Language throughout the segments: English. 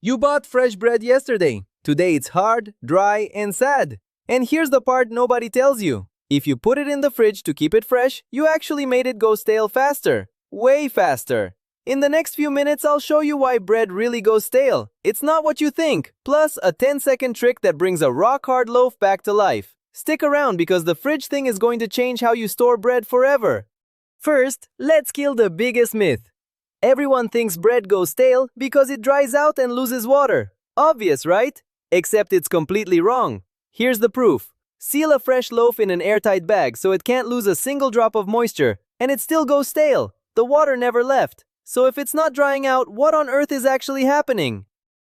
You bought fresh bread yesterday. Today it's hard, dry, and sad. And here's the part nobody tells you. If you put it in the fridge to keep it fresh, you actually made it go stale faster. Way faster. In the next few minutes, I'll show you why bread really goes stale. It's not what you think. Plus, a 10-second trick that brings a rock-hard loaf back to life. Stick around because the fridge thing is going to change how you store bread forever. First, let's kill the biggest myth. Everyone thinks bread goes stale because it dries out and loses water. Obvious, right? Except it's completely wrong. Here's the proof. Seal a fresh loaf in an airtight bag so it can't lose a single drop of moisture, and it still goes stale. The water never left. So if it's not drying out, what on earth is actually happening?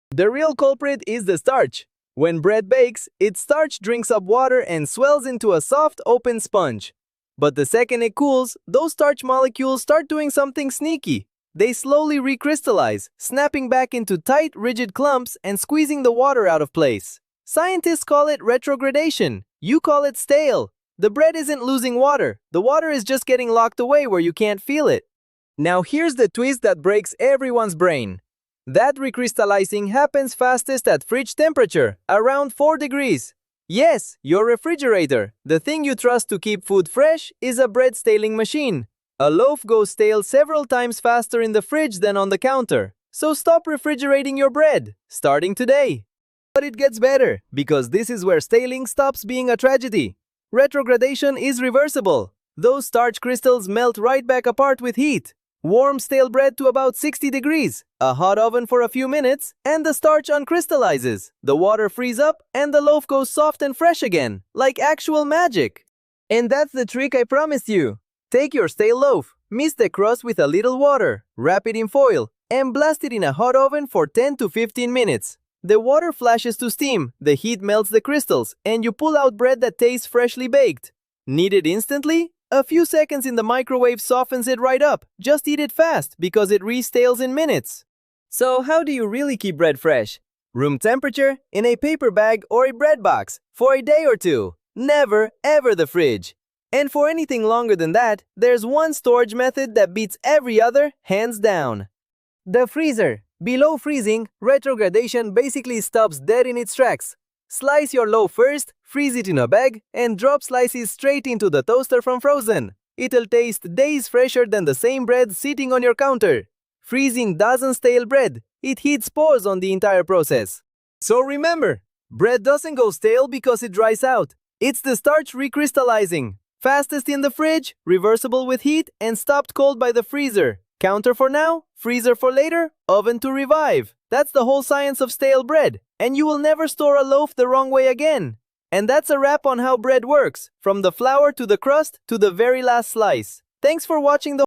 The real culprit is the starch. When bread bakes, its starch drinks up water and swells into a soft, open sponge. But the second it cools, those starch molecules start doing something sneaky. They slowly recrystallize, snapping back into tight, rigid clumps and squeezing the water out of place. Scientists call it retrogradation. You call it stale. The bread isn't losing water. The water is just getting locked away where you can't feel it. Now here's the twist that breaks everyone's brain. That recrystallizing happens fastest at fridge temperature, around 4 degrees. Yes, your refrigerator, the thing you trust to keep food fresh, is a bread staling machine. A loaf goes stale several times faster in the fridge than on the counter. So stop refrigerating your bread, starting today. But it gets better, because this is where staling stops being a tragedy. Retrogradation is reversible. Those starch crystals melt right back apart with heat. Warm stale bread to about 60 degrees, a hot oven for a few minutes, and the starch uncrystallizes. The water frees up, and the loaf goes soft and fresh again, like actual magic. And that's the trick I promised you. Take your stale loaf, mist the crust with a little water, wrap it in foil, and blast it in a hot oven for 10 to 15 minutes. The water flashes to steam, the heat melts the crystals, and you pull out bread that tastes freshly baked. Need it instantly? A few seconds in the microwave softens it right up. Just eat it fast because it restales in minutes. So how do you really keep bread fresh? Room temperature, in a paper bag or a bread box, for a day or two. Never, ever the fridge. And for anything longer than that, there's one storage method that beats every other, hands down. The freezer. Below freezing, retrogradation basically stops dead in its tracks. Slice your loaf first, freeze it in a bag, and drop slices straight into the toaster from frozen. It'll taste days fresher than the same bread sitting on your counter. Freezing doesn't stale bread. It heats pores on the entire process. So remember, bread doesn't go stale because it dries out. It's the starch recrystallizing. Fastest in the fridge, reversible with heat, and stopped cold by the freezer. Counter for now, freezer for later, oven to revive. That's the whole science of stale bread. And you will never store a loaf the wrong way again. And that's a wrap on how bread works, from the flour to the crust to the very last slice. Thanks for watching the